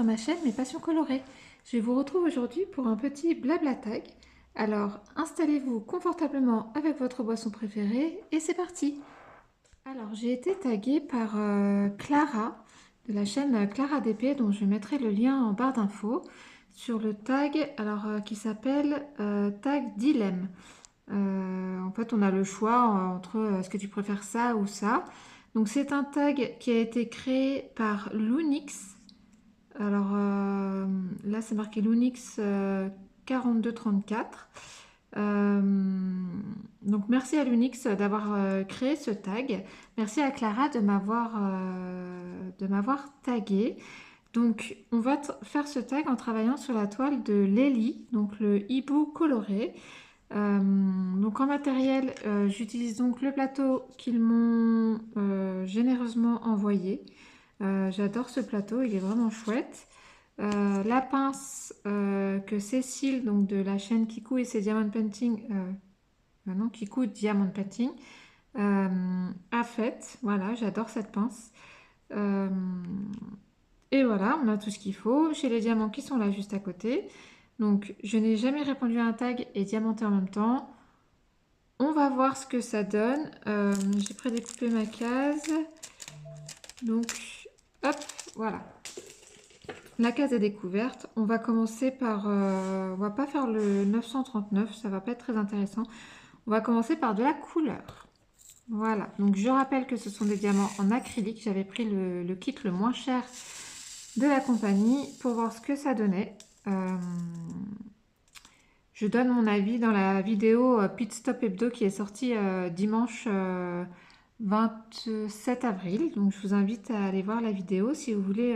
sur ma chaîne Mes Passions Colorées. Je vous retrouve aujourd'hui pour un petit blabla tag. Alors installez-vous confortablement avec votre boisson préférée et c'est parti. Alors j'ai été taguée par Clara de la chaîne Clara DP dont je mettrai le lien en barre d'infos sur le tag qui s'appelle tag dilemme. En fait, on a le choix entre est-ce que tu préfères ça ou ça. Donc, c'est un tag qui a été créé par Lunix. Là, c'est marqué Lunix 4234. Euh, donc, merci à Lunix d'avoir créé ce tag. Merci à Clara de m'avoir tagué. Donc, on va faire ce tag en travaillant sur la toile de Lely, donc le hibou coloré. Donc en matériel, j'utilise donc le plateau qu'ils m'ont généreusement envoyé. J'adore ce plateau, il est vraiment chouette. La pince que Cécile, donc de la chaîne Kikou et ses Diamond Painting, non, Kikou Diamond Painting, a faite. Voilà, j'adore cette pince. Euh, et voilà, on a tout ce qu'il faut. J'ai les diamants qui sont là juste à côté. Donc je n'ai jamais répondu à un tag et diamanté en même temps. On va voir ce que ça donne. J'ai prédécoupé ma case. Donc, hop, voilà. La case est découverte. On va commencer par... on va pas faire le 939, ça va pas être très intéressant. On va commencer par de la couleur. Voilà. Donc, je rappelle que ce sont des diamants en acrylique. J'avais pris le kit le moins cher de la compagnie pour voir ce que ça donnait. Je donne mon avis dans la vidéo Pit Stop Hebdo qui est sortie dimanche 27 avril. Donc je vous invite à aller voir la vidéo si vous voulez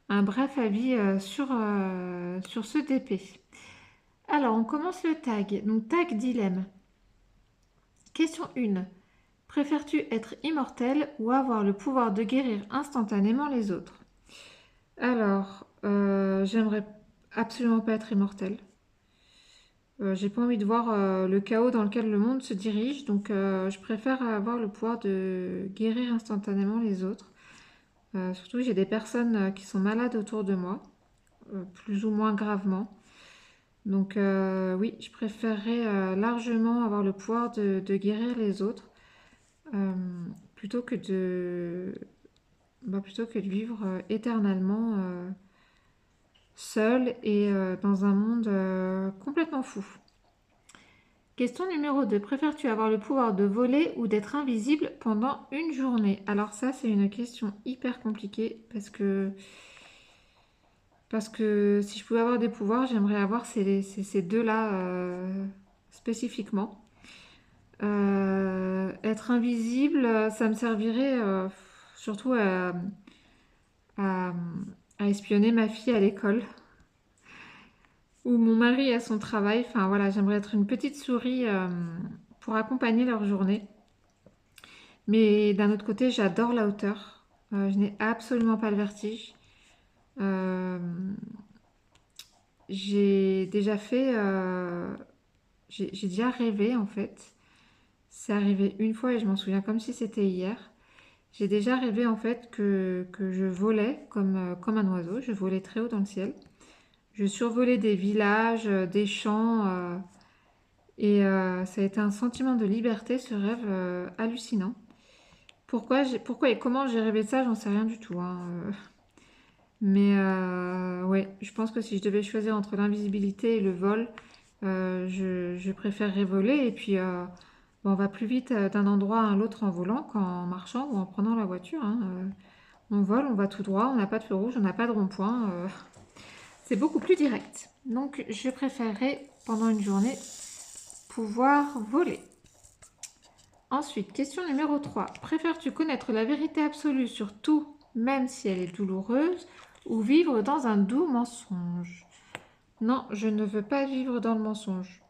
un bref avis sur ce DP. Alors on commence le tag. Donc tag dilemme. Question 1. Préfères-tu être immortel ou avoir le pouvoir de guérir instantanément les autres? J'aimerais absolument pas être immortel. J'ai pas envie de voir le chaos dans lequel le monde se dirige, donc je préfère avoir le pouvoir de guérir instantanément les autres. Surtout, j'ai des personnes qui sont malades autour de moi, plus ou moins gravement. Donc oui, je préférerais largement avoir le pouvoir de guérir les autres euh, plutôt que plutôt que de vivre éternellement seul et dans un monde complètement fou. Question numéro 2. Préfères-tu avoir le pouvoir de voler ou d'être invisible pendant une journée? Alors ça, c'est une question hyper compliquée parce que si je pouvais avoir des pouvoirs, j'aimerais avoir ces deux-là spécifiquement. Être invisible, ça me servirait surtout à- à espionner ma fille à l'école ou mon mari à son travail. Enfin voilà, j'aimerais être une petite souris pour accompagner leur journée. Mais d'un autre côté, j'adore la hauteur. Je n'ai absolument pas le vertige. Euh, j'ai déjà fait, j'ai déjà rêvé en fait. C'est arrivé une fois et je m'en souviens comme si c'était hier. J'ai déjà rêvé en fait que je volais comme un oiseau. Je volais très haut dans le ciel. Je survolais des villages, des champs. Ça a été un sentiment de liberté, ce rêve hallucinant. Pourquoi et comment j'ai rêvé de ça, j'en sais rien du tout, hein. Ouais, je pense que si je devais choisir entre l'invisibilité et le vol, je préférerais voler. Et puis, bon, on va plus vite d'un endroit à l'autre en volant qu'en marchant ou en prenant la voiture, hein. On vole, on va tout droit, on n'a pas de feu rouge, on n'a pas de rond-point. C'est beaucoup plus direct. Donc, je préférerais pendant une journée pouvoir voler. Ensuite, question numéro 3. Préfères-tu connaître la vérité absolue sur tout, même si elle est douloureuse, ou vivre dans un doux mensonge? Non, je ne veux pas vivre dans le mensonge.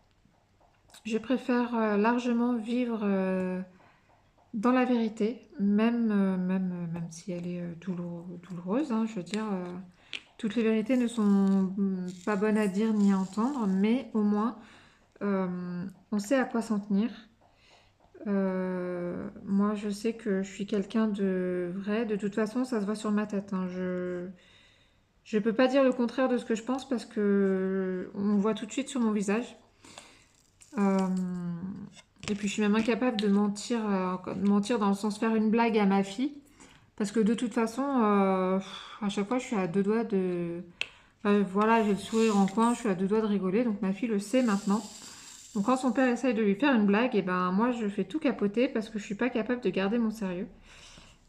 Je préfère largement vivre dans la vérité, même si elle est douloureuse, hein. Je veux dire, toutes les vérités ne sont pas bonnes à dire ni à entendre, mais au moins, on sait à quoi s'en tenir. Moi, je sais que je suis quelqu'un de vrai. De toute façon, ça se voit sur ma tête, hein. Je peux pas dire le contraire de ce que je pense parce que on voit tout de suite sur mon visage. Euh, et puis je suis même incapable de mentir dans le sens faire une blague à ma fille. Parce que de toute façon, à chaque fois, je suis à deux doigts de... voilà, j'ai le sourire en coin, je suis à deux doigts de rigoler, donc ma fille le sait maintenant. Donc quand son père essaye de lui faire une blague, et ben moi je fais tout capoter parce que je suis pas capable de garder mon sérieux.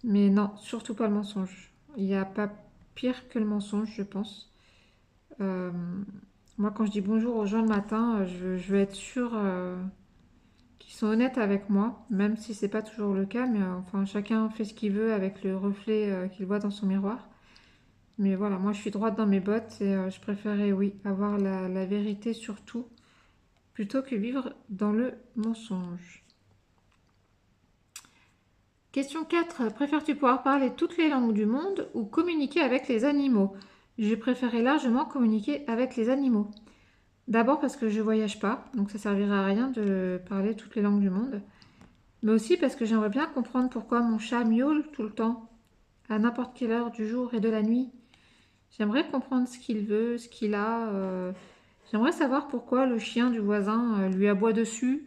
Mais non, surtout pas le mensonge. Il n'y a pas pire que le mensonge, je pense. Euh, Moi, quand je dis bonjour aux gens le matin, je veux être sûre qu'ils sont honnêtes avec moi, même si c'est pas toujours le cas. Mais enfin, chacun fait ce qu'il veut avec le reflet qu'il voit dans son miroir. Mais voilà, moi, je suis droite dans mes bottes et je préférais, oui, avoir la vérité sur tout plutôt que vivre dans le mensonge. Question 4. Préfères-tu pouvoir parler toutes les langues du monde ou communiquer avec les animaux? Je préférais largement communiquer avec les animaux. D'abord parce que je voyage pas, donc ça servirait à rien de parler toutes les langues du monde. Mais aussi parce que j'aimerais bien comprendre pourquoi mon chat miaule tout le temps, à n'importe quelle heure du jour et de la nuit. J'aimerais comprendre ce qu'il veut, ce qu'il a. J'aimerais savoir pourquoi le chien du voisin lui aboie dessus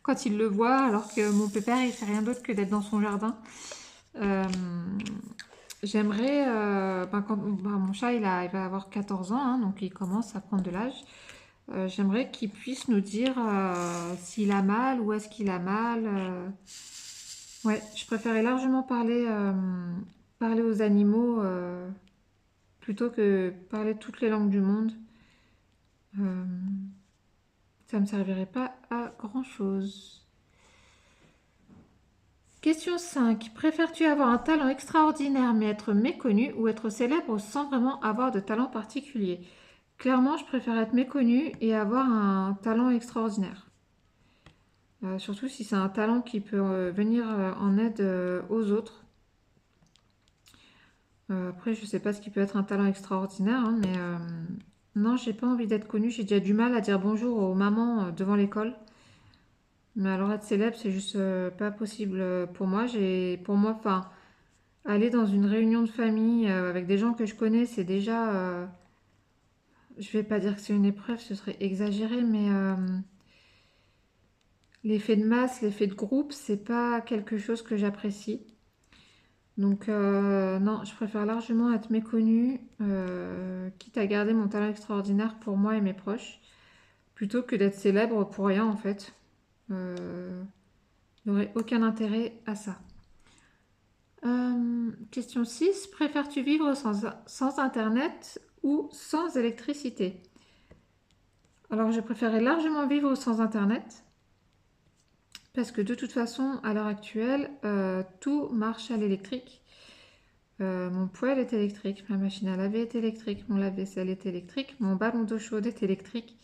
quand il le voit, alors que mon pépère il fait rien d'autre que d'être dans son jardin. Euh, J'aimerais, mon chat il va avoir 14 ans, hein, donc il commence à prendre de l'âge. J'aimerais qu'il puisse nous dire s'il a mal, où est-ce qu'il a mal. Ouais, je préférais largement parler aux animaux plutôt que parler toutes les langues du monde. Euh, Ça me servirait pas à grand-chose. Question 5. Préfères-tu avoir un talent extraordinaire mais être méconnu ou être célèbre sans vraiment avoir de talent particulier? Clairement, je préfère être méconnu et avoir un talent extraordinaire. Surtout si c'est un talent qui peut venir en aide aux autres. Après, je sais pas ce qui peut être un talent extraordinaire, hein, mais non, j'ai pas envie d'être connue. J'ai déjà du mal à dire bonjour aux mamans devant l'école. Mais alors être célèbre, c'est juste pas possible pour moi. Enfin, aller dans une réunion de famille avec des gens que je connais, c'est déjà, je vais pas dire que c'est une épreuve, ce serait exagéré, mais l'effet de masse, l'effet de groupe, c'est pas quelque chose que j'apprécie. Donc non, je préfère largement être méconnue, quitte à garder mon talent extraordinaire pour moi et mes proches, plutôt que d'être célèbre pour rien en fait. Il n'y aurait aucun intérêt à ça. Question 6. Préfères-tu vivre sans Internet ou sans électricité? Alors, je préférais largement vivre sans Internet parce que de toute façon, à l'heure actuelle, tout marche à l'électrique. Mon poêle est électrique, ma machine à laver est électrique, mon lave-vaisselle est électrique, mon ballon d'eau chaude est électrique.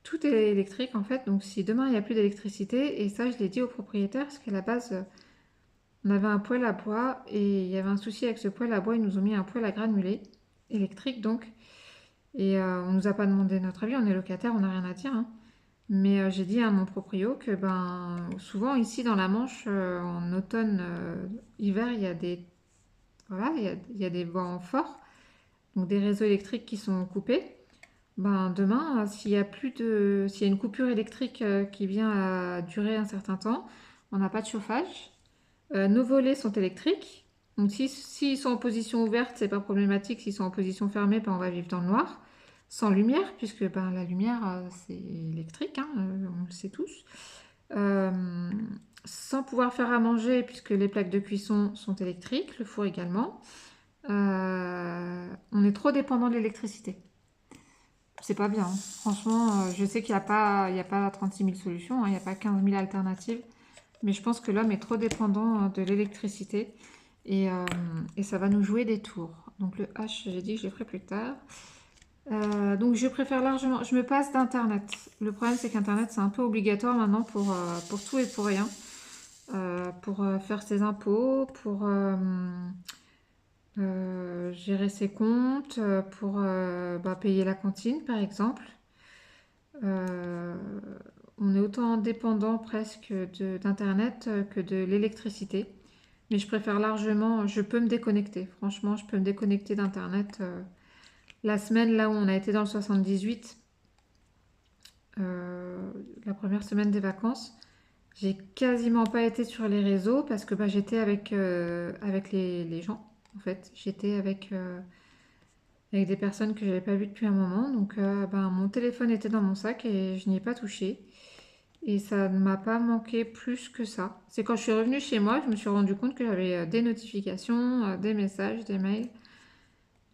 Tout est électrique en fait, donc si demain il n'y a plus d'électricité, et ça je l'ai dit au propriétaire, parce qu'à la base on avait un poêle à bois et il y avait un souci avec ce poêle à bois, ils nous ont mis un poêle à granulés, électrique donc, et on nous a pas demandé notre avis, on est locataire, on n'a rien à dire, hein. Mais j'ai dit à mon proprio que ben souvent ici dans la Manche, en automne, hiver, il y a des voilà, il y a des vents forts, donc des réseaux électriques qui sont coupés. Ben demain, s'il y a une coupure électrique qui vient à durer un certain temps, on n'a pas de chauffage. Nos volets sont électriques. Donc s'ils sont en position ouverte, c'est pas problématique. S'ils sont en position fermée, ben, on va vivre dans le noir, sans lumière, puisque ben, la lumière c'est électrique, hein, on le sait tous. Euh, Sans pouvoir faire à manger, puisque les plaques de cuisson sont électriques, le four également. On est trop dépendant de l'électricité. C'est pas bien, hein. Franchement, je sais qu'il y a pas 36 000 solutions, hein, il n'y a pas 15 000 alternatives. Mais je pense que l'homme est trop dépendant de l'électricité et ça va nous jouer des tours. Donc le H, j'ai dit que je le ferai plus tard. Donc je préfère largement, je me passe d'Internet. Le problème c'est qu'Internet c'est un peu obligatoire maintenant pour tout et pour rien. Pour faire ses impôts, pour gérer ses comptes, pour payer la cantine par exemple. Euh, on est autant dépendant presque d'Internet que de l'électricité. Mais je préfère largement, je peux me déconnecter. Franchement, je peux me déconnecter d'Internet. La semaine là où on a été dans le 78, euh, la première semaine des vacances, j'ai quasiment pas été sur les réseaux parce que bah, j'étais avec les gens, en fait. J'étais avec des personnes que j'avais pas vues depuis un moment. Donc bah, mon téléphone était dans mon sac et je n'y ai pas touché. Et ça ne m'a pas manqué plus que ça. C'est quand je suis revenue chez moi, je me suis rendu compte que j'avais des notifications, des messages, des mails.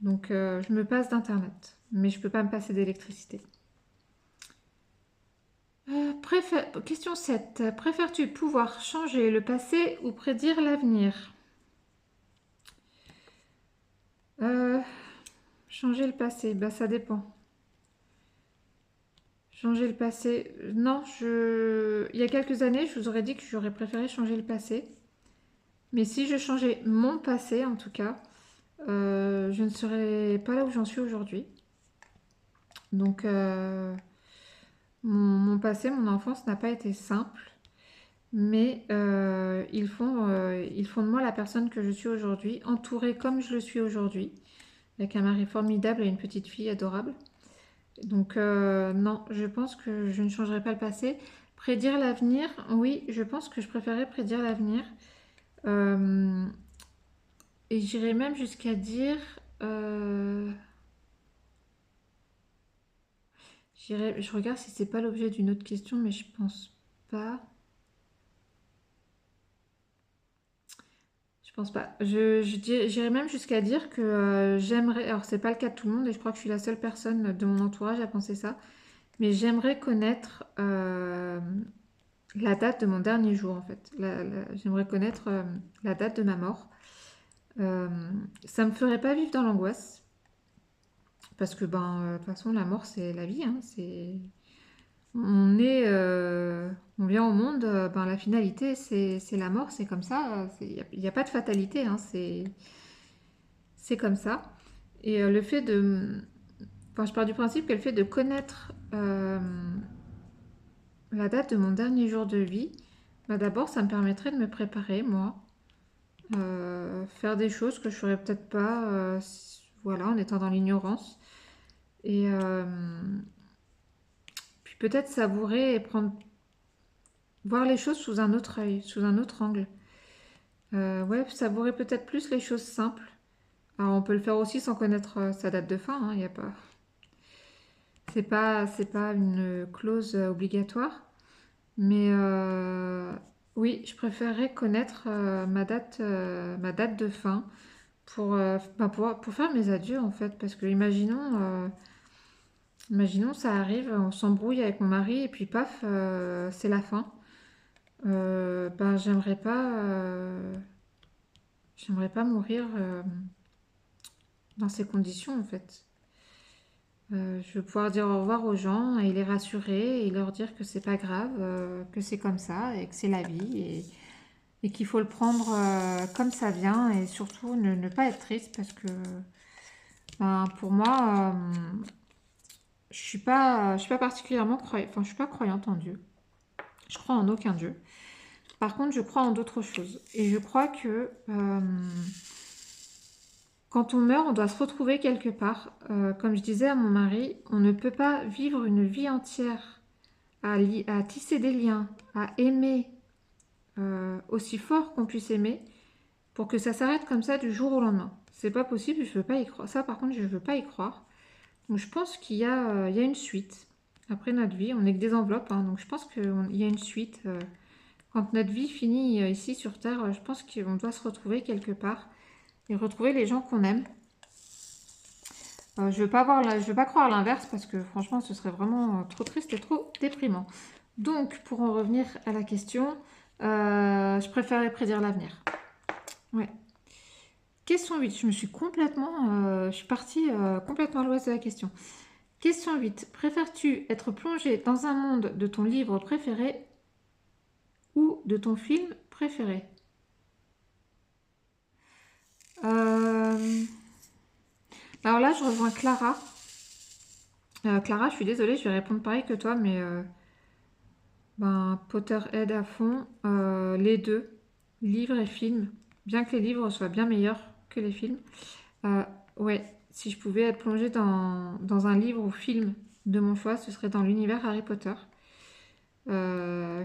Donc je me passe d'internet. Mais je peux pas me passer d'électricité. Question 7. Préfères-tu pouvoir changer le passé ou prédire l'avenir? Euh, Changer le passé, bah ça dépend. Changer le passé, non, il y a quelques années, je vous aurais dit que j'aurais préféré changer le passé. Mais si je changeais mon passé, en tout cas, je ne serais pas là où j'en suis aujourd'hui. Donc, mon passé, mon enfance n'a pas été simple, mais ils font de moi la personne que je suis aujourd'hui, entourée comme je le suis aujourd'hui, avec un mari formidable et une petite fille adorable. Donc, non, je pense que je ne changerai pas le passé. Prédire l'avenir, oui, je pense que je préférerais prédire l'avenir. Euh, et j'irais même jusqu'à dire, euh, je regarde si c'est pas l'objet d'une autre question, mais je pense pas. Je pense pas. J'irais même jusqu'à dire que j'aimerais. Alors, c'est pas le cas de tout le monde, et je crois que je suis la seule personne de mon entourage à penser ça. Mais j'aimerais connaître la date de mon dernier jour, en fait. J'aimerais connaître la date de ma mort. Euh, Ça me ferait pas vivre dans l'angoisse. Parce que, ben, de toute façon, la mort, c'est la vie, hein. On vient au monde, ben, la finalité, c'est la mort, c'est comme ça. Il n'y a pas de fatalité, hein, c'est comme ça. Et le fait de. Enfin, je pars du principe que le fait de connaître la date de mon dernier jour de vie, bah, d'abord, ça me permettrait de me préparer, moi. Faire des choses que je ferais peut-être pas, voilà, en étant dans l'ignorance. Et puis peut-être savourer et voir les choses sous un autre œil, sous un autre angle. Ouais, savourer peut-être plus les choses simples. Alors on peut le faire aussi sans connaître sa date de fin, hein, y a pas, c'est pas une clause obligatoire. Mais oui, je préférerais connaître ma date de fin pour faire mes adieux en fait. Parce que imaginons ça arrive, on s'embrouille avec mon mari et puis paf, c'est la fin. Ben j'aimerais pas mourir dans ces conditions en fait. Je veux pouvoir dire au revoir aux gens et les rassurer et leur dire que c'est pas grave, que c'est comme ça et que c'est la vie et qu'il faut le prendre comme ça vient et surtout ne pas être triste parce que ben, pour moi, je suis pas particulièrement croyante, enfin je suis pas croyante en Dieu. Je crois en aucun Dieu. Par contre, je crois en d'autres choses et je crois que quand on meurt, on doit se retrouver quelque part. Comme je disais à mon mari, on ne peut pas vivre une vie entière à tisser des liens, à aimer aussi fort qu'on puisse aimer, pour que ça s'arrête comme ça du jour au lendemain. C'est pas possible, je veux pas y croire. Ça, par contre, je veux pas y croire. Donc, je pense qu'il y a une suite. Après notre vie, on n'est que des enveloppes, hein, donc je pense qu'il y a une suite. Quand notre vie finit ici sur Terre, je pense qu'on doit se retrouver quelque part et retrouver les gens qu'on aime. Je veux pas croire l'inverse parce que franchement, ce serait vraiment trop triste et trop déprimant. Donc, pour en revenir à la question, je préférais prédire l'avenir. Ouais. Question 8. Je suis partie complètement à l'ouest de la question. Question 8. Préfères-tu être plongé dans un monde de ton livre préféré ou de ton film préféré? Euh, Alors là, je rejoins Clara. Clara, je suis désolée, je vais répondre pareil que toi, mais ben, Potterhead à fond, les deux, livres et films, bien que les livres soient bien meilleurs que les films. Euh, ouais, si je pouvais être plongée dans un livre ou film de mon choix, ce serait dans l'univers Harry Potter,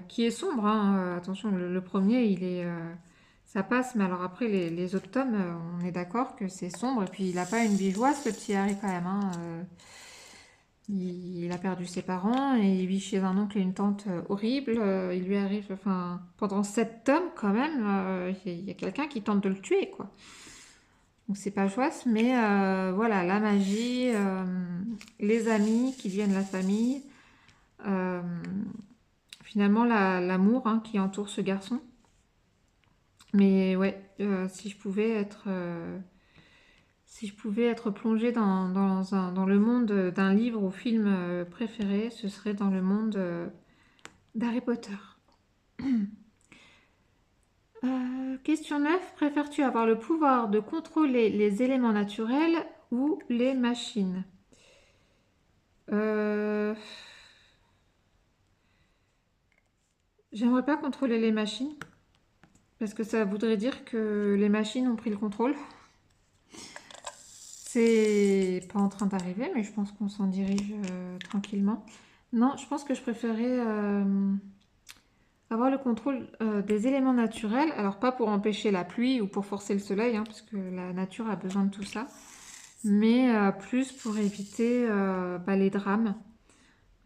qui est sombre, hein. Attention, le premier, ça passe, mais alors après, les autres tomes, on est d'accord que c'est sombre, et puis il n'a pas une vie joyeuse, le petit Harry, quand même, hein. Il a perdu ses parents et il vit chez un oncle et une tante horrible. Il lui arrive, enfin, pendant 7 tomes quand même, il y a quelqu'un qui tente de le tuer, quoi. Donc c'est pas chouette, mais voilà, la magie, les amis qui deviennent la famille, euh, finalement l'amour, hein, qui entoure ce garçon. Mais ouais, si je pouvais être plongée dans le monde d'un livre ou film préféré, ce serait dans le monde d'Harry Potter. Question 9. Préfères-tu avoir le pouvoir de contrôler les éléments naturels ou les machines? Euh, J'aimerais pas contrôler les machines, parce que ça voudrait dire que les machines ont pris le contrôle. C'est pas en train d'arriver, mais je pense qu'on s'en dirige tranquillement. Non, je pense que je préférais avoir le contrôle des éléments naturels. Alors pas pour empêcher la pluie ou pour forcer le soleil, hein, parce que la nature a besoin de tout ça, mais plus pour éviter les drames,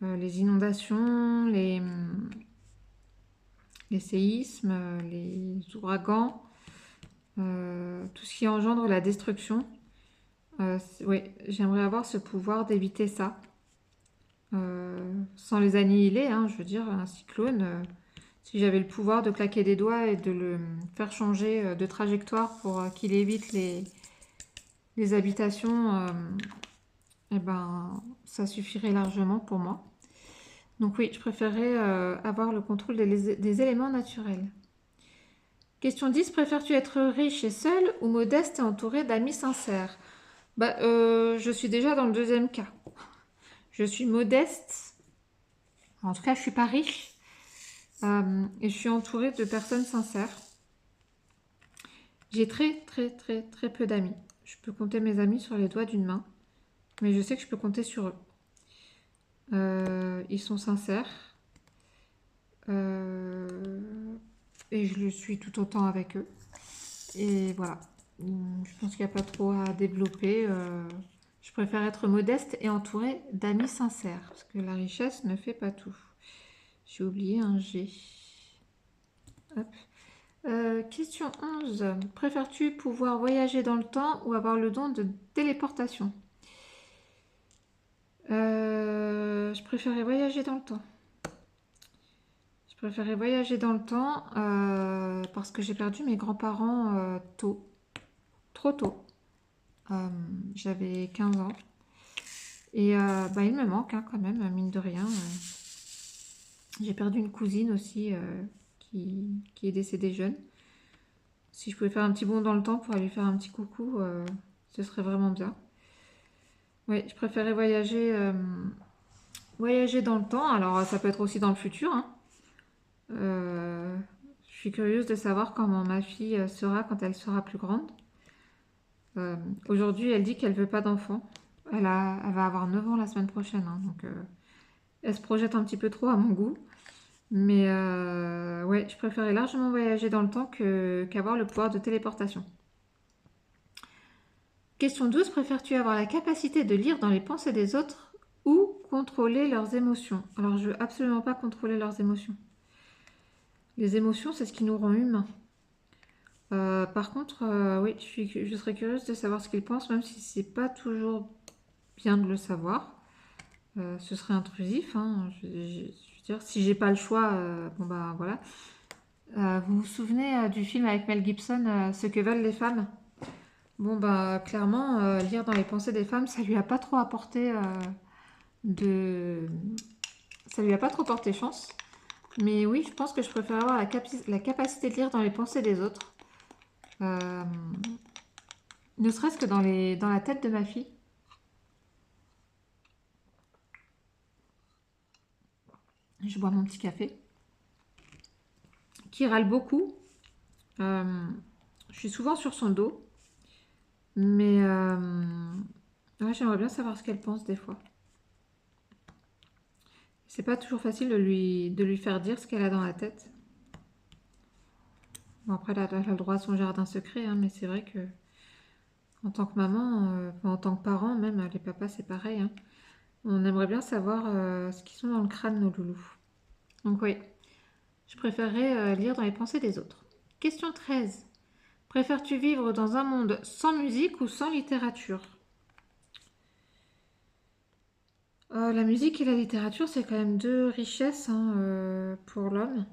les inondations, les séismes, les ouragans, tout ce qui engendre la destruction. Oui, j'aimerais avoir ce pouvoir d'éviter ça. Sans les annihiler, hein, je veux dire, un cyclone, si j'avais le pouvoir de claquer des doigts et de le faire changer de trajectoire pour qu'il évite les habitations, eh ben, ça suffirait largement pour moi. Donc oui, je préférerais avoir le contrôle des éléments naturels. Question 10. Préfères-tu être riche et seul ou modeste et entouré d'amis sincères? Je suis déjà dans le deuxième cas. Je suis modeste, en tout cas je suis pas riche, et je suis entourée de personnes sincères. J'ai très très très très peu d'amis. Je peux compter mes amis sur les doigts d'une main, mais je sais que je peux compter sur eux. Ils sont sincères, et je le suis tout autant avec eux. Et voilà. Je pense qu'il n'y a pas trop à développer. Je préfère être modeste et entourée d'amis sincères, parce que la richesse ne fait pas tout. J'ai oublié un G. Hop. Question 11. Préfères-tu pouvoir voyager dans le temps ou avoir le don de téléportation? Je préférais voyager dans le temps. Je préférais voyager dans le temps parce que j'ai perdu mes grands-parents tôt, trop tôt. J'avais 15 ans. Et il me manque, hein, quand même, mine de rien. J'ai perdu une cousine aussi qui est décédée jeune. Si je pouvais faire un petit bond dans le temps pour aller lui faire un petit coucou, ce serait vraiment bien. Oui, je préférais voyager dans le temps. Alors, ça peut être aussi dans le futur, hein. Je suis curieuse de savoir comment ma fille sera quand elle sera plus grande. Aujourd'hui, elle dit qu'elle veut pas d'enfant. Elle va avoir 9 ans la semaine prochaine, hein, donc elle se projette un petit peu trop à mon goût. Mais ouais, je préférais largement voyager dans le temps qu'avoir le pouvoir de téléportation. Question 12. Préfères-tu avoir la capacité de lire dans les pensées des autres ou contrôler leurs émotions? Alors, je veux absolument pas contrôler leurs émotions. Les émotions, c'est ce qui nous rend humains. Par contre, oui, je serais curieuse de savoir ce qu'ils pensent, même si c'est pas toujours bien de le savoir. Ce serait intrusif, hein. Je veux dire, si j'ai pas le choix, voilà. Vous vous souvenez du film avec Mel Gibson, Ce que veulent les femmes? Clairement, lire dans les pensées des femmes, ça lui a pas trop apporté de... Ça lui a pas trop porté chance. Mais oui, je pense que je préfère avoir la capacité de lire dans les pensées des autres. Euh, Ne serait-ce que dans la tête de ma fille. Je bois mon petit café. Qui râle beaucoup. Je suis souvent sur son dos. Mais Ouais, j'aimerais bien savoir ce qu'elle pense des fois. C'est pas toujours facile de lui faire dire ce qu'elle a dans la tête. Bon, après, elle a le droit à son jardin secret, hein, mais c'est vrai que en tant que maman, enfin, en tant que parent, même les papas, c'est pareil, hein. On aimerait bien savoir ce qu'ils sont dans le crâne, nos loulous. Donc oui, je préférerais lire dans les pensées des autres. Question 13. Préfères-tu vivre dans un monde sans musique ou sans littérature? La musique et la littérature, c'est quand même deux richesses, hein, pour l'homme.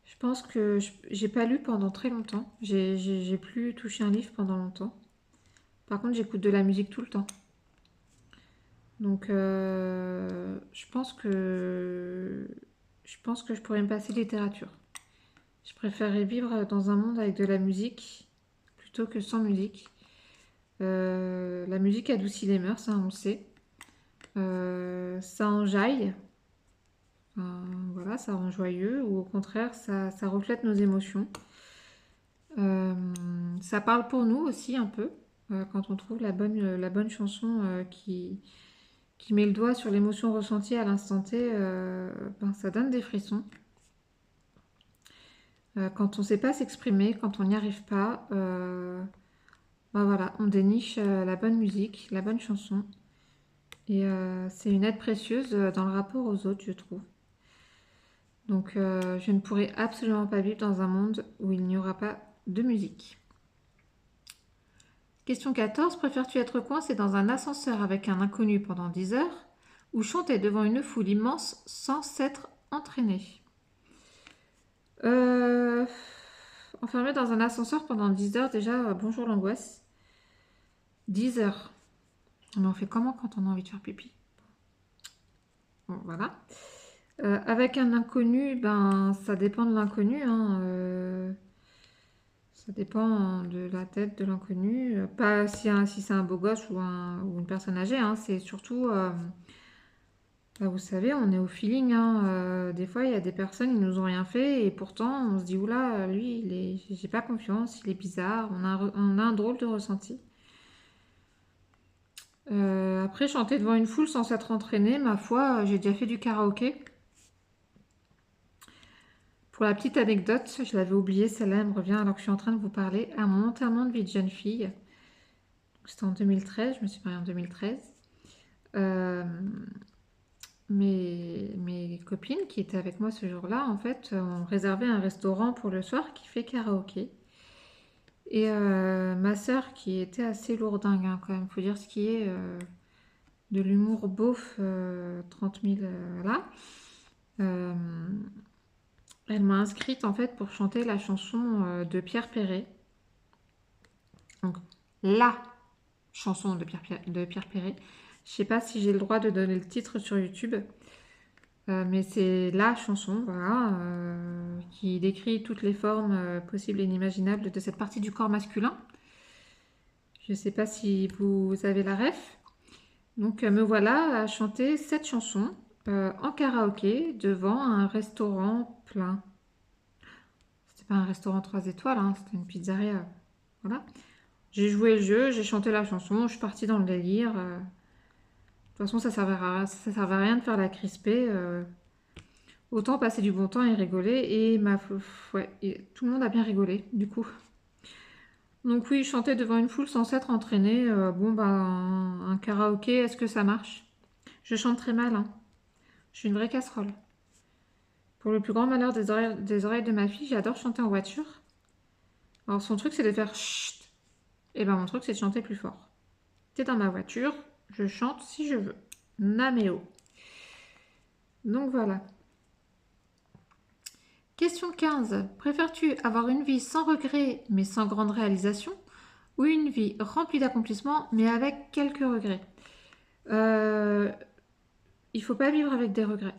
Je pense que j'ai pas lu pendant très longtemps. J'ai plus touché un livre pendant longtemps. Par contre, j'écoute de la musique tout le temps. Donc, je pense que je pourrais me passer de littérature. Je préférerais vivre dans un monde avec de la musique plutôt que sans musique. La musique adoucit les mœurs, ça on le sait. Ça enjaille, enfin, voilà, ça rend joyeux, ou au contraire, ça reflète nos émotions. Euh, Ça parle pour nous aussi un peu, quand on trouve la bonne chanson qui met le doigt sur l'émotion ressentie à l'instant T, ben, ça donne des frissons. Quand on ne sait pas s'exprimer, quand on n'y arrive pas, ben voilà, on déniche la bonne musique, la bonne chanson. Et c'est une aide précieuse dans le rapport aux autres, je trouve. Donc je ne pourrais absolument pas vivre dans un monde où il n'y aura pas de musique. Question 14. Préfères-tu être coincé dans un ascenseur avec un inconnu pendant 10 heures ou chanter devant une foule immense sans s'être entraîné? euh, Enfermé dans un ascenseur pendant 10 heures, déjà, bonjour l'angoisse. 10 heures. Mais on fait comment quand on a envie de faire pipi? Bon, voilà. Avec un inconnu, ben ça dépend de l'inconnu, hein, ça dépend de la tête de l'inconnu. Pas si c'est un beau gosse ou une personne âgée, hein, c'est surtout, bah, vous savez, on est au feeling, hein, des fois, il y a des personnes, ils nous ont rien fait et pourtant, on se dit, oula, lui, j'ai pas confiance, il est bizarre, on a un drôle de ressenti. Après, chanter devant une foule sans s'être entraîné, ma foi, j'ai déjà fait du karaoké. Pour la petite anecdote, je l'avais oubliée, celle-là, elle me revient alors que je suis en train de vous parler. À mon enterrement de vie de jeune fille, c'était en 2013, je me suis mariée en 2013, euh, mes copines qui étaient avec moi ce jour-là, en fait, ont réservé un restaurant pour le soir qui fait karaoké. Et ma sœur, qui était assez lourdingue, hein, quand même, faut dire ce qui est, de l'humour beauf, 30 000, là. Euh, Elle m'a inscrite en fait pour chanter la chanson de Pierre Perret. Donc la chanson de Pierre Perret. Je sais pas si j'ai le droit de donner le titre sur YouTube, mais c'est la chanson, voilà, qui décrit toutes les formes possibles et inimaginables de cette partie du corps masculin. Je sais pas si vous avez la ref. Donc me voilà à chanter cette chanson en karaoké devant un restaurant plein. C'était pas un restaurant 3 étoiles, hein, c'était une pizzeria. Voilà. J'ai joué le jeu, j'ai chanté la chanson, je suis partie dans le délire. De toute façon, ça servait à rien de faire la crispée. Autant passer du bon temps et rigoler. Ouais, et tout le monde a bien rigolé, du coup. Donc oui, chanter devant une foule sans s'être entraîné. Bon, bah, un karaoké, est-ce que ça marche? Je chante très mal, hein. Je suis une vraie casserole. Pour le plus grand malheur des oreilles de ma fille, j'adore chanter en voiture. Alors son truc, c'est de faire chut. Et ben mon truc, c'est de chanter plus fort. T'es dans ma voiture, je chante si je veux. Naméo. Donc voilà. Question 15. Préfères-tu avoir une vie sans regrets mais sans grande réalisation ou une vie remplie d'accomplissements mais avec quelques regrets? euh, Il faut pas vivre avec des regrets.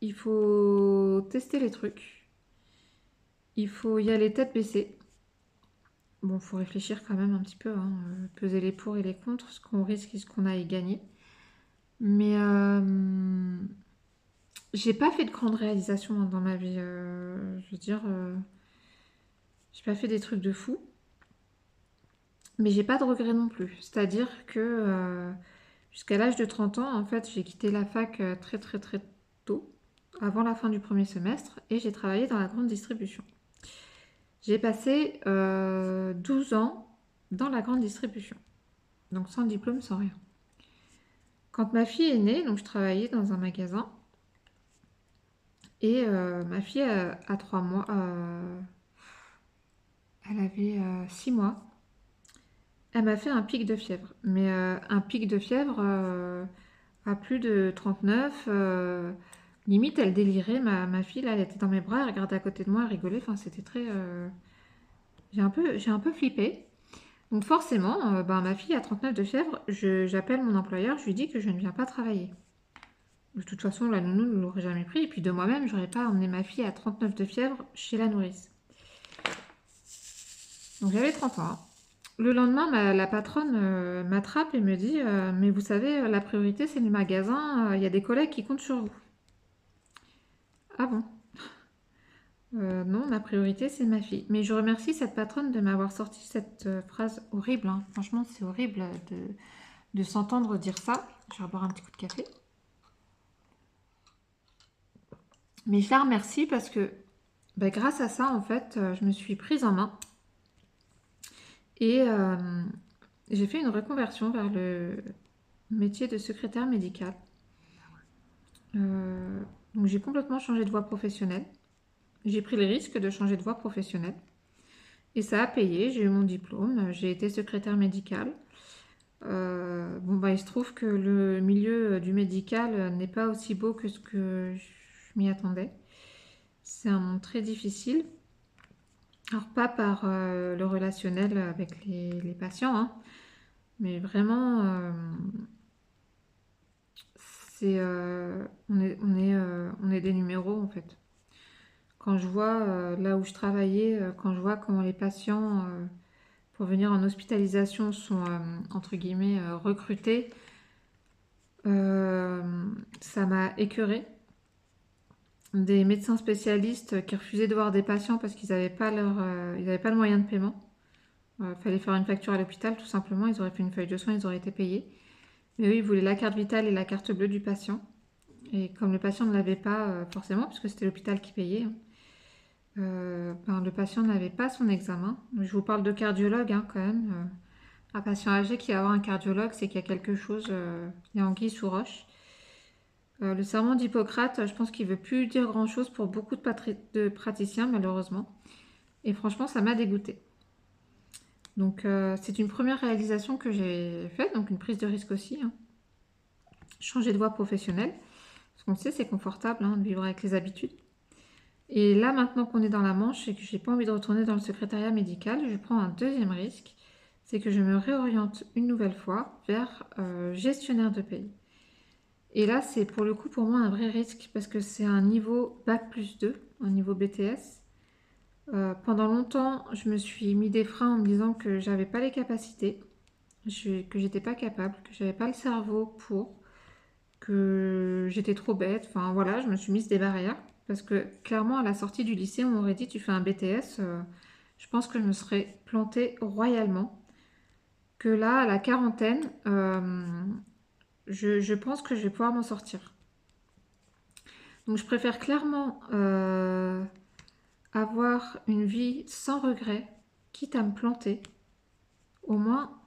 Il faut tester les trucs. Il faut y aller tête baissée. Bon, faut réfléchir quand même un petit peu, hein, peser les pour et les contre, ce qu'on risque et ce qu'on a à y gagner. Mais j'ai pas fait de grandes réalisations, hein, dans ma vie. Je veux dire, j'ai pas fait des trucs de fou. Mais j'ai pas de regrets non plus. C'est-à-dire que jusqu'à l'âge de 30 ans, en fait, j'ai quitté la fac très très très tôt, avant la fin du premier semestre, et j'ai travaillé dans la grande distribution. J'ai passé 12 ans dans la grande distribution, donc sans diplôme, sans rien. Quand ma fille est née, donc je travaillais dans un magasin, et ma fille a 3 mois, elle avait 6 mois. Elle m'a fait un pic de fièvre, mais un pic de fièvre à plus de 39. Limite, elle délirait. Ma fille, là, elle était dans mes bras, elle regardait à côté de moi, elle rigolait. Enfin, c'était très. J'ai un peu flippé. Donc, forcément, ben, ma fille a 39 de fièvre. J'appelle mon employeur, je lui dis que je ne viens pas travailler. De toute façon, la nounou ne l'aurait jamais pris. Et puis, de moi-même, j'aurais pas emmené ma fille à 39 de fièvre chez la nourrice. Donc, j'avais 30 ans, hein. Le lendemain, la patronne m'attrape et me dit mais vous savez, la priorité, c'est le magasin. Il y a des collègues qui comptent sur vous. Ah bon? Non, la priorité, c'est ma fille. Mais je remercie cette patronne de m'avoir sorti cette phrase horrible, hein. Franchement, c'est horrible de s'entendre dire ça. Je vais boire un petit coup de café. Mais je la remercie parce que bah, grâce à ça, en fait, je me suis prise en main et j'ai fait une reconversion vers le métier de secrétaire médicale. Euh, donc j'ai complètement changé de voie professionnelle. J'ai pris le risque de changer de voie professionnelle. Et ça a payé, j'ai eu mon diplôme, j'ai été secrétaire médicale. Bon, bah, il se trouve que le milieu du médical n'est pas aussi beau que ce que je m'y attendais. C'est un monde très difficile. Alors, pas par le relationnel avec les patients, hein, mais vraiment, on est des numéros en fait. Quand je vois là où je travaillais, quand je vois comment les patients pour venir en hospitalisation sont entre guillemets recrutés, euh, ça m'a écœurée. Des médecins spécialistes qui refusaient de voir des patients parce qu'ils n'avaient pas ils avaient pas le moyen de paiement. Il fallait faire une facture à l'hôpital tout simplement. Ils auraient fait une feuille de soins, ils auraient été payés. Mais eux, ils voulaient la carte vitale et la carte bleue du patient. Et comme le patient ne l'avait pas forcément, puisque c'était l'hôpital qui payait, hein, ben, le patient n'avait pas son examen. Je vous parle de cardiologue hein, quand même. Un patient âgé qui va avoir un cardiologue, c'est qu'il y a quelque chose, il y a anguille sous roche. Le serment d'Hippocrate, je pense qu'il ne veut plus dire grand-chose pour beaucoup de praticiens, malheureusement. Et franchement, ça m'a dégoûtée. Donc, c'est une première réalisation que j'ai faite, donc une prise de risque aussi, hein. Changer de voie professionnelle. Ce qu'on sait, c'est confortable hein, de vivre avec les habitudes. Et là, maintenant qu'on est dans la Manche et que j'ai pas envie de retourner dans le secrétariat médical, je prends un deuxième risque, c'est que je me réoriente une nouvelle fois vers gestionnaire de pays. Et là, c'est pour le coup pour moi un vrai risque parce que c'est un niveau Bac plus 2, un niveau BTS. Pendant longtemps, je me suis mis des freins en me disant que j'avais pas les capacités, que j'étais pas capable, que j'avais pas le cerveau pour, que j'étais trop bête. Enfin voilà, je me suis mise des barrières parce que clairement à la sortie du lycée, on m'aurait dit tu fais un BTS, je pense que je me serais plantée royalement. Que là, à la quarantaine, je pense que je vais pouvoir m'en sortir. Donc je préfère clairement avoir une vie sans regret, quitte à me planter. Au moins,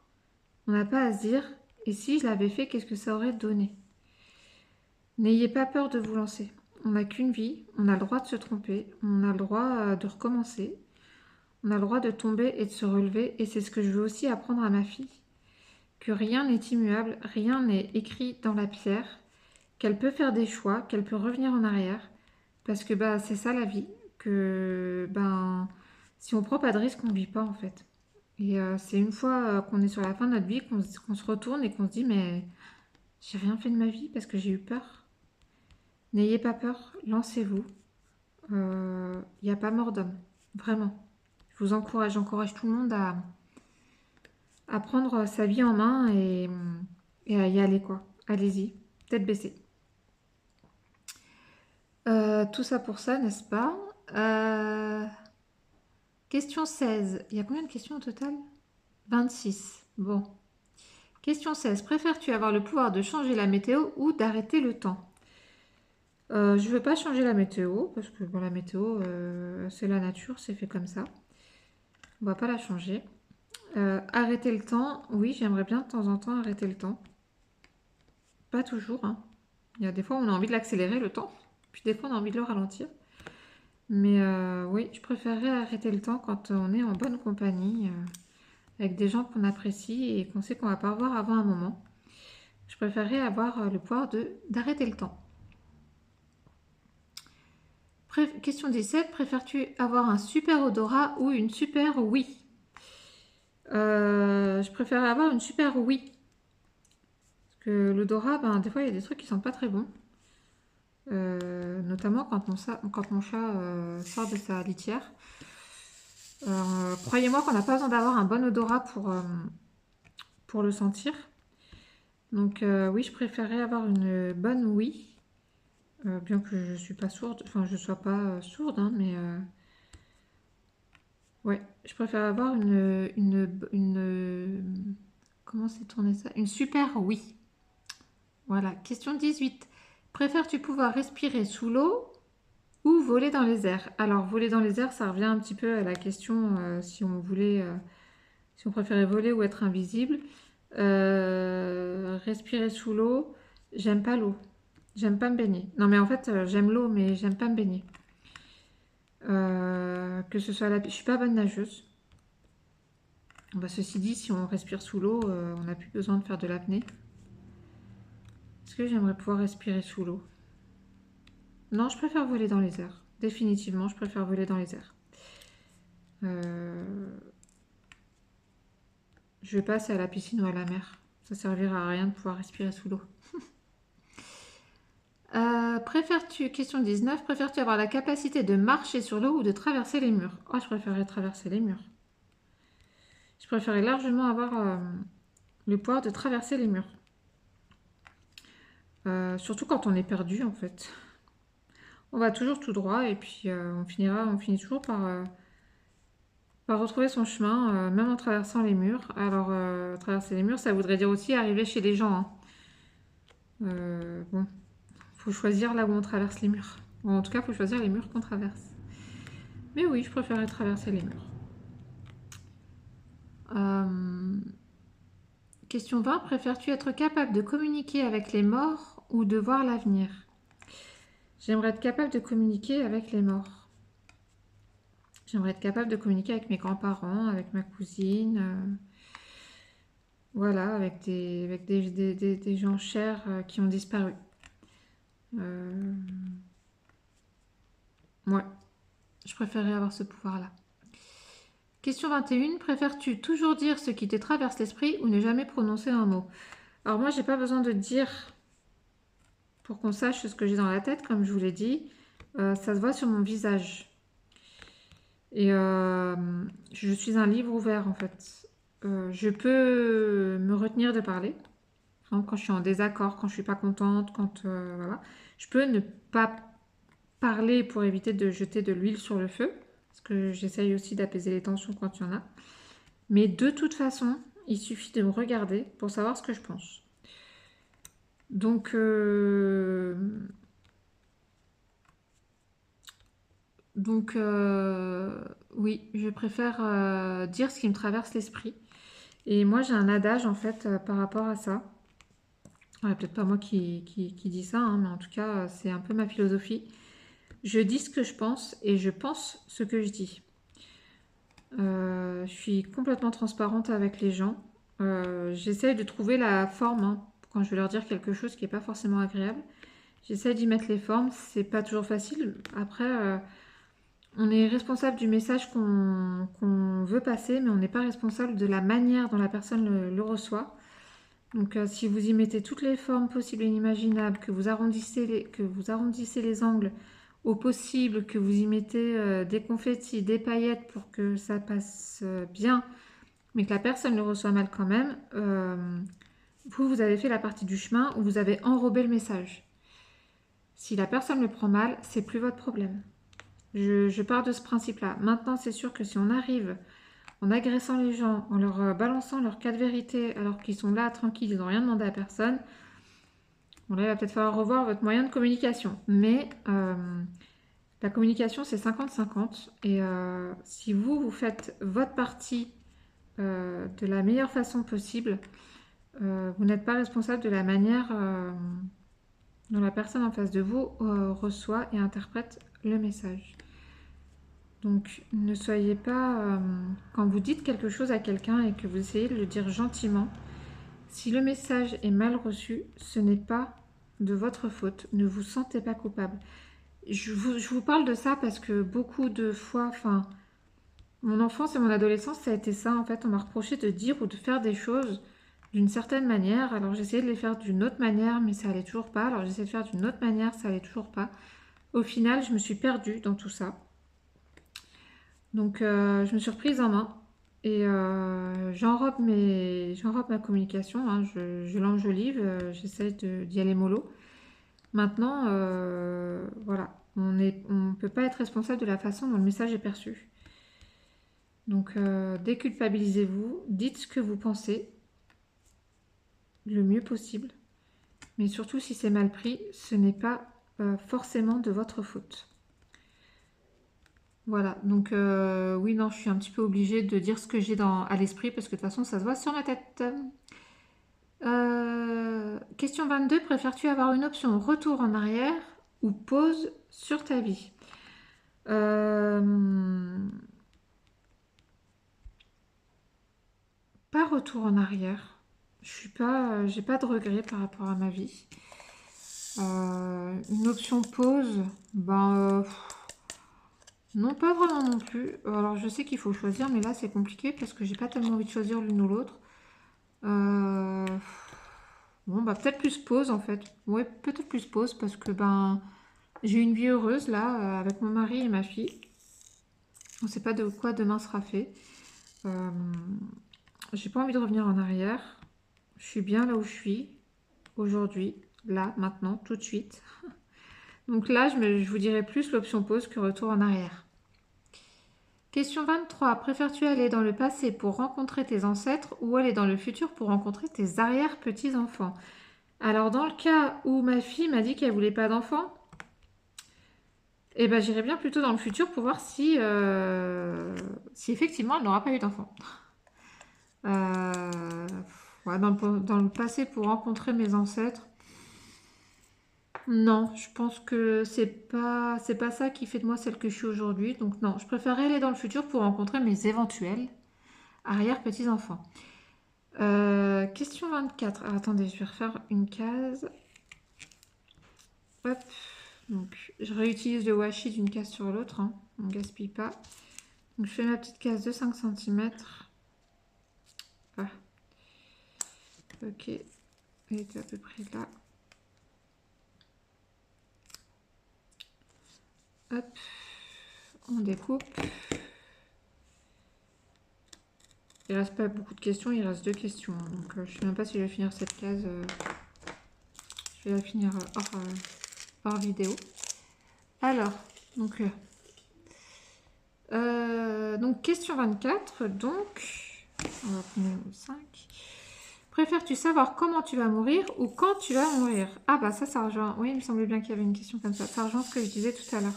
on n'a pas à se dire, et si je l'avais fait, qu'est-ce que ça aurait donné? N'ayez pas peur de vous lancer. On n'a qu'une vie, on a le droit de se tromper, on a le droit de recommencer, on a le droit de tomber et de se relever, et c'est ce que je veux aussi apprendre à ma fille. Que rien n'est immuable, rien n'est écrit dans la pierre, qu'elle peut faire des choix, qu'elle peut revenir en arrière, parce que bah, c'est ça la vie, que ben, si on prend pas de risque, on ne vit pas en fait. Et c'est une fois qu'on est sur la fin de notre vie qu'on se retourne et qu'on se dit mais j'ai rien fait de ma vie parce que j'ai eu peur. N'ayez pas peur, lancez-vous. Il n'y a pas mort d'homme, vraiment. Je vous encourage, j'encourage tout le monde à prendre sa vie en main et à y aller quoi. Allez-y, tête baissée. Tout ça pour ça, n'est-ce pas? Euh, Question 16. Il y a combien de questions au total? 26. Bon. Question 16. Préfères-tu avoir le pouvoir de changer la météo ou d'arrêter le temps? Je veux pas changer la météo, parce que bon, la météo, c'est la nature, c'est fait comme ça. On va pas la changer. Arrêter le temps, oui, j'aimerais bien de temps en temps arrêter le temps. Pas toujours, hein. Il y a des fois, on a envie de l'accélérer, le temps. Puis des fois, on a envie de le ralentir. Mais oui, je préférerais arrêter le temps quand on est en bonne compagnie, avec des gens qu'on apprécie et qu'on sait qu'on va pas revoir avant un moment. Je préférerais avoir le pouvoir d'arrêter le temps. Question 17. Préfères-tu avoir un super odorat ou une super oui? Je préférerais avoir une super oui. Parce que l'odorat, ben, des fois, il y a des trucs qui sentent pas très bons. Notamment quand mon chat sort de sa litière. Croyez-moi qu'on n'a pas besoin d'avoir un bon odorat pour le sentir. Donc oui, je préférerais avoir une bonne oui. Bien que je suis pas sourde, enfin je sois pas sourde, hein, mais ouais, je préfère avoir comment c'est tourné ça? Une super oui. Voilà, question 18. Préfères-tu pouvoir respirer sous l'eau ou voler dans les airs? Alors, voler dans les airs, ça revient un petit peu à la question si on préférait voler ou être invisible. Respirer sous l'eau, j'aime pas l'eau. J'aime pas me baigner. Non, mais en fait, j'aime l'eau, mais j'aime pas me baigner. Que ce soit je suis pas bonne nageuse. Bah, ceci dit, si on respire sous l'eau, on n'a plus besoin de faire de l'apnée. Est-ce que j'aimerais pouvoir respirer sous l'eau? Non, je préfère voler dans les airs. Définitivement, je préfère voler dans les airs. Je vais passer à la piscine ou à la mer. Ça servira à rien de pouvoir respirer sous l'eau. Question 19, préfères-tu avoir la capacité de marcher sur l'eau ou de traverser les murs? Oh, je préférerais traverser les murs. Je préférerais largement avoir le pouvoir de traverser les murs. Surtout quand on est perdu, en fait. On va toujours tout droit et puis on finit toujours par retrouver son chemin, même en traversant les murs. Alors, traverser les murs, ça voudrait dire aussi arriver chez les gens, hein. Bon, faut choisir là où on traverse les murs. Ou en tout cas, faut choisir les murs qu'on traverse. Mais oui, je préférerais traverser les murs. Question 20. Préfères-tu être capable de communiquer avec les morts ou de voir l'avenir? J'aimerais être capable de communiquer avec les morts. J'aimerais être capable de communiquer avec mes grands-parents, avec ma cousine, voilà, avec des gens chers qui ont disparu. Ouais, je préférerais avoir ce pouvoir-là. Question 21. Préfères-tu toujours dire ce qui te traverse l'esprit ou ne jamais prononcer un mot? Alors moi, j'ai pas besoin de dire pour qu'on sache ce que j'ai dans la tête, comme je vous l'ai dit. Ça se voit sur mon visage. Et je suis un livre ouvert en fait. Je peux me retenir de parler. Par exemple, quand je suis en désaccord, quand je suis pas contente, voilà. Je peux ne pas parler pour éviter de jeter de l'huile sur le feu. Parce que j'essaye aussi d'apaiser les tensions quand il y en a. Mais de toute façon, il suffit de me regarder pour savoir ce que je pense. Donc, oui, je préfère dire ce qui me traverse l'esprit. Et moi, j'ai un adage en fait par rapport à ça. Ouais, peut-être pas moi qui dis ça, hein, mais en tout cas, c'est un peu ma philosophie. Je dis ce que je pense et je pense ce que je dis. Je suis complètement transparente avec les gens. J'essaye de trouver la forme, hein, quand je vais leur dire quelque chose qui n'est pas forcément agréable. J'essaye d'y mettre les formes. C'est pas toujours facile. Après, on est responsable du message qu'on veut passer, mais on n'est pas responsable de la manière dont la personne le reçoit. Donc si vous y mettez toutes les formes possibles et inimaginables, que vous arrondissez les angles au possible, que vous y mettez des confettis, des paillettes pour que ça passe bien, mais que la personne le reçoit mal quand même, vous avez fait la partie du chemin où vous avez enrobé le message. Si la personne le prend mal, c'est plus votre problème. Je pars de ce principe-là. Maintenant, c'est sûr que si on arrive en agressant les gens, en leur balançant leur cas de vérité alors qu'ils sont là tranquilles, ils n'ont rien demandé à personne. Bon, là, il va peut-être falloir revoir votre moyen de communication. Mais la communication, c'est 50-50. Et si vous, vous faites votre partie de la meilleure façon possible, vous n'êtes pas responsable de la manière dont la personne en face de vous reçoit et interprète le message. Donc ne soyez pas, quand vous dites quelque chose à quelqu'un et que vous essayez de le dire gentiment, si le message est mal reçu, ce n'est pas de votre faute, ne vous sentez pas coupable. Je vous parle de ça parce que beaucoup de fois, enfin, mon enfance et mon adolescence, ça a été ça en fait, on m'a reproché de dire ou de faire des choses d'une certaine manière, alors j'essayais de les faire d'une autre manière, mais ça allait toujours pas, alors j'essayais de faire d'une autre manière, ça allait toujours pas. Au final, je me suis perdue dans tout ça. Donc je me suis reprise en main et j'enrobe ma communication, hein, je l'enjolive, j'essaie d'y aller mollo. Maintenant, voilà, on peut pas être responsable de la façon dont le message est perçu. Donc déculpabilisez-vous, dites ce que vous pensez le mieux possible, mais surtout si c'est mal pris, ce n'est pas forcément de votre faute. Voilà, donc oui, non, je suis un petit peu obligée de dire ce que j'ai à l'esprit parce que de toute façon, ça se voit sur ma tête. Question 22, préfères-tu avoir une option retour en arrière ou pause sur ta vie? Euh, Pas retour en arrière. J'ai pas de regrets par rapport à ma vie. Une option pause, non, pas vraiment non plus. Alors je sais qu'il faut choisir, mais là c'est compliqué parce que j'ai pas tellement envie de choisir l'une ou l'autre. Euh, Bon, bah peut-être plus pause en fait. Ouais, peut-être plus pause parce que j'ai une vie heureuse là avec mon mari et ma fille. On sait pas de quoi demain sera fait. Euh, j'ai pas envie de revenir en arrière. Je suis bien là où je suis aujourd'hui, là, maintenant, tout de suite. Donc là, je vous dirais plus l'option pause que retour en arrière. Question 23. Préfères-tu aller dans le passé pour rencontrer tes ancêtres ou aller dans le futur pour rencontrer tes arrière-petits-enfants? Alors, dans le cas où ma fille m'a dit qu'elle voulait pas d'enfants, eh ben, j'irai bien plutôt dans le futur pour voir si effectivement elle n'aura pas eu d'enfants. Euh, ouais, dans le passé pour rencontrer mes ancêtres, non, je pense que c'est pas ça qui fait de moi celle que je suis aujourd'hui. Donc non, je préférerais aller dans le futur pour rencontrer mes éventuels arrière-petits-enfants. Question 24. Alors, attendez, je vais refaire une case. Hop. Donc, je réutilise le washi d'une case sur l'autre. Hein. On ne gaspille pas. Donc, je fais ma petite case de 5 cm. Ah. Ok. Elle est à peu près là. Hop. On découpe. Il reste pas beaucoup de questions, il reste 2 questions. Donc je ne sais même pas si je vais finir cette case. Je vais la finir hors vidéo. Alors, donc question 24. Donc, on va prendre le 5. Préfères-tu savoir comment tu vas mourir ou quand tu vas mourir? Ah bah ça rejoint. Oui, il me semblait bien qu'il y avait une question comme ça. Ça rejoint ce que je disais tout à l'heure.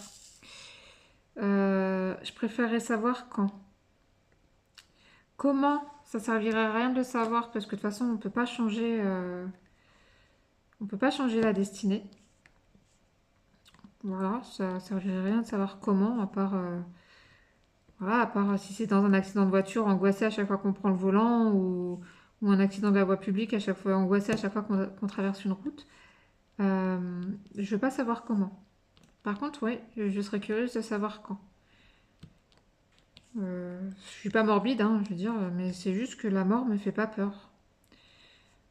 Je préférerais savoir quand. Comment? Ça servirait à rien de le savoir parce que de toute façon on peut pas changer la destinée. Voilà, ça servirait à rien de savoir comment, à part si c'est dans un accident de voiture, angoissé à chaque fois qu'on prend le volant, ou un accident de la voie publique, à chaque fois angoissé à chaque fois qu'on traverse une route. Je veux pas savoir comment. Par contre, ouais, je serais curieuse de savoir quand. Je suis pas morbide, hein, je veux dire, mais c'est juste que la mort me fait pas peur.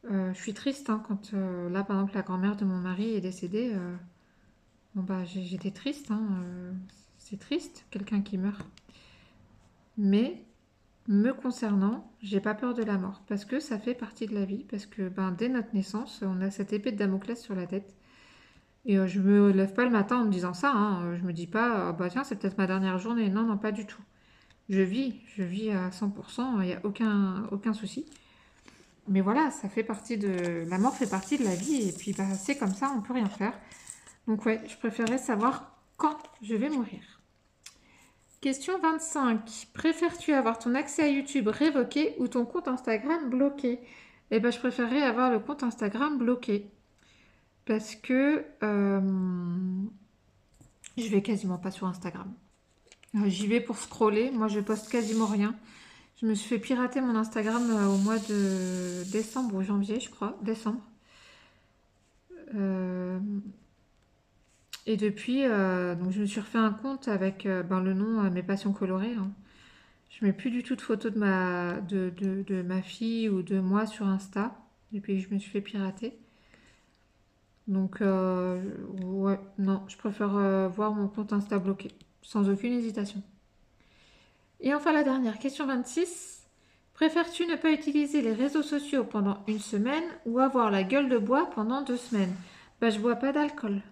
Je suis triste hein, quand là, par exemple, la grand-mère de mon mari est décédée. Bon bah j'étais triste, hein, c'est triste, quelqu'un qui meurt. Mais me concernant, j'ai pas peur de la mort parce que ça fait partie de la vie, parce que dès notre naissance, on a cette épée de Damoclès sur la tête. Et je me lève pas le matin en me disant ça, hein, je me dis pas, bah tiens, c'est peut-être ma dernière journée. Non, non, pas du tout. je vis à 100%, il n'y a aucun souci. Mais voilà, ça fait partie de... La mort fait partie de la vie, et puis bah, c'est comme ça, on peut rien faire. Donc ouais, je préférerais savoir quand je vais mourir. Question 25. Préfères-tu avoir ton accès à YouTube révoqué ou ton compte Instagram bloqué? Eh ben, je préférerais avoir le compte Instagram bloqué. Parce que je vais quasiment pas sur Instagram. J'y vais pour scroller. Moi, je poste quasiment rien. Je me suis fait pirater mon Instagram au mois de décembre ou janvier, je crois. Décembre. Euh, et depuis, donc je me suis refait un compte avec ben, le nom Mes Passions Colorées, hein. Je mets plus du tout de photos de ma fille ou de moi sur Insta depuis que je me suis fait pirater. Donc, ouais, non, je préfère voir mon compte Insta bloqué, sans aucune hésitation. Et enfin, la dernière, question 26. Préfères-tu ne pas utiliser les réseaux sociaux pendant une semaine ou avoir la gueule de bois pendant 2 semaines? Bah, je bois pas d'alcool.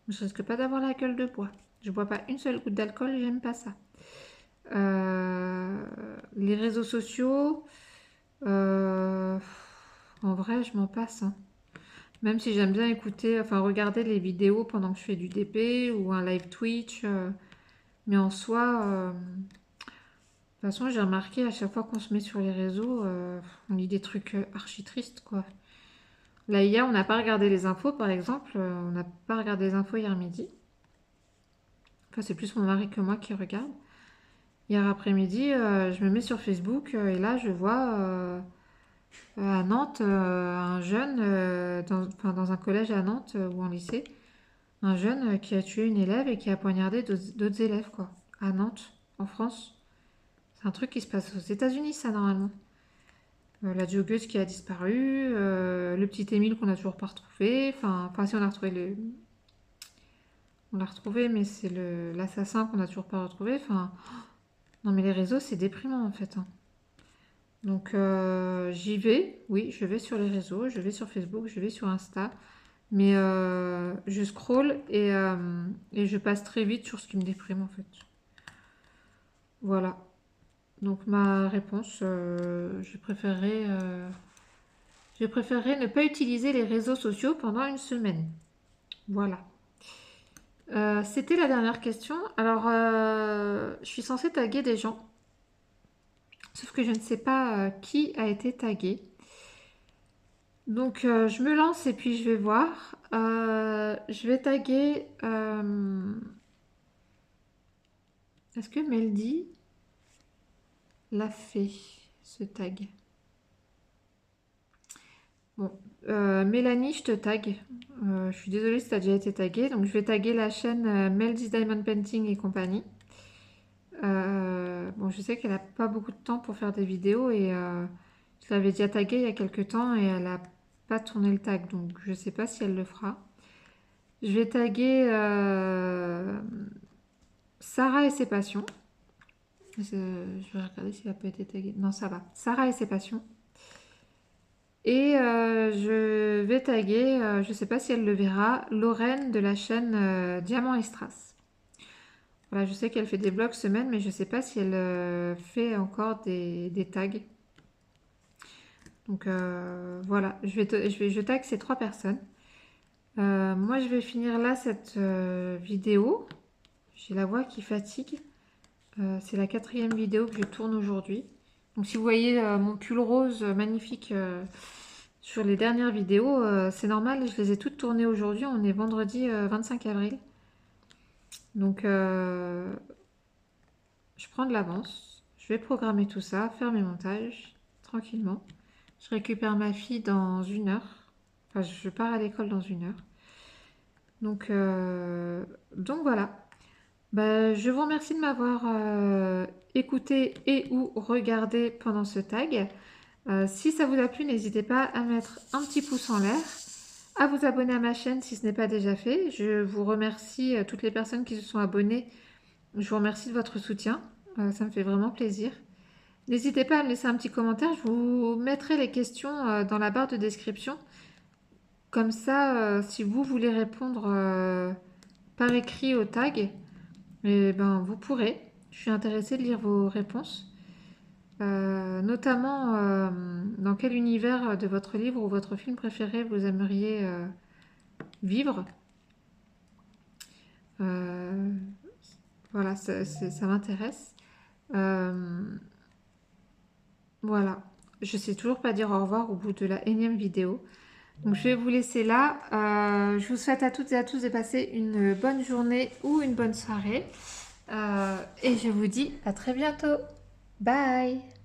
Je risque pas d'avoir la gueule de bois. Je bois pas une seule goutte d'alcool, j'aime pas ça. Les réseaux sociaux, euh, en vrai, je m'en passe, hein. Même si j'aime bien écouter, enfin regarder les vidéos pendant que je fais du DP ou un live Twitch. Mais en soi, de toute façon, j'ai remarqué à chaque fois qu'on se met sur les réseaux, on lit des trucs archi tristes, quoi. Là, hier, on n'a pas regardé les infos, par exemple. On n'a pas regardé les infos hier midi. Enfin, c'est plus mon mari que moi qui regarde. Hier après-midi, je me mets sur Facebook et là, je vois à Nantes un jeune, enfin, dans un collège à Nantes ou en lycée, un jeune qui a tué une élève et qui a poignardé d'autres élèves, quoi. À Nantes, en France. C'est un truc qui se passe aux États-Unis, ça, normalement. La joggeuse qui a disparu, le petit Émile qu'on n'a toujours pas retrouvé. Enfin, si on a retrouvé on l'a retrouvé, mais c'est l'assassin qu'on n'a toujours pas retrouvé. Enfin, non, mais les réseaux, c'est déprimant en fait, hein. Donc, j'y vais. Oui, je vais sur les réseaux, je vais sur Facebook, je vais sur Insta. Mais je scrolle et je passe très vite sur ce qui me déprime en fait. Voilà. Donc ma réponse, je préférerais ne pas utiliser les réseaux sociaux pendant une semaine. Voilà. C'était la dernière question. Alors, je suis censée taguer des gens, sauf que je ne sais pas qui a été tagué. Donc, je me lance et puis je vais voir. Je vais taguer. Est-ce que Meldy l'a fait, ce tag? Bon, Mélanie, je te tag. Je suis désolée si tu as déjà été taguée. Donc, je vais taguer la chaîne Meldy's Diamond Painting et compagnie. Bon, je sais qu'elle n'a pas beaucoup de temps pour faire des vidéos et je l'avais déjà taguée il y a quelques temps et elle n'a pas tourné le tag. Donc, je ne sais pas si elle le fera. Je vais taguer Sarah et ses passions. Je vais regarder si elle n'a pas été taguée. Non, ça va. Sarah et ses passions. Et je vais taguer, je ne sais pas si elle le verra, Lorraine de la chaîne Diamant et Strass. Voilà, je sais qu'elle fait des vlogs semaine, mais je ne sais pas si elle fait encore des tags. Donc voilà, je tag ces 3 personnes. Moi, je vais finir là cette vidéo. J'ai la voix qui fatigue. C'est la 4e vidéo que je tourne aujourd'hui. Donc si vous voyez mon pull rose magnifique sur les dernières vidéos, c'est normal, je les ai toutes tournées aujourd'hui. On est vendredi 25 avril. Donc je prends de l'avance. Je vais programmer tout ça, faire mes montages tranquillement. Je récupère ma fille dans 1 heure. Enfin, je pars à l'école dans 1 heure. Donc voilà. Bah, je vous remercie de m'avoir écouté et ou regardé pendant ce tag. Si ça vous a plu, n'hésitez pas à mettre un petit pouce en l'air, à vous abonner à ma chaîne si ce n'est pas déjà fait. Je vous remercie toutes les personnes qui se sont abonnées. Je vous remercie de votre soutien. Ça me fait vraiment plaisir. N'hésitez pas à me laisser un petit commentaire. Je vous mettrai les questions dans la barre de description. Comme ça, si vous voulez répondre par écrit au tag, eh ben, vous pourrez. Je suis intéressée de lire vos réponses. Notamment, dans quel univers de votre livre ou votre film préféré vous aimeriez vivre. Euh, voilà, ça m'intéresse. Euh, voilà. Je sais toujours pas dire au revoir au bout de la énième vidéo. Donc je vais vous laisser là. Je vous souhaite à toutes et à tous de passer une bonne journée ou une bonne soirée. Et je vous dis à très bientôt. Bye!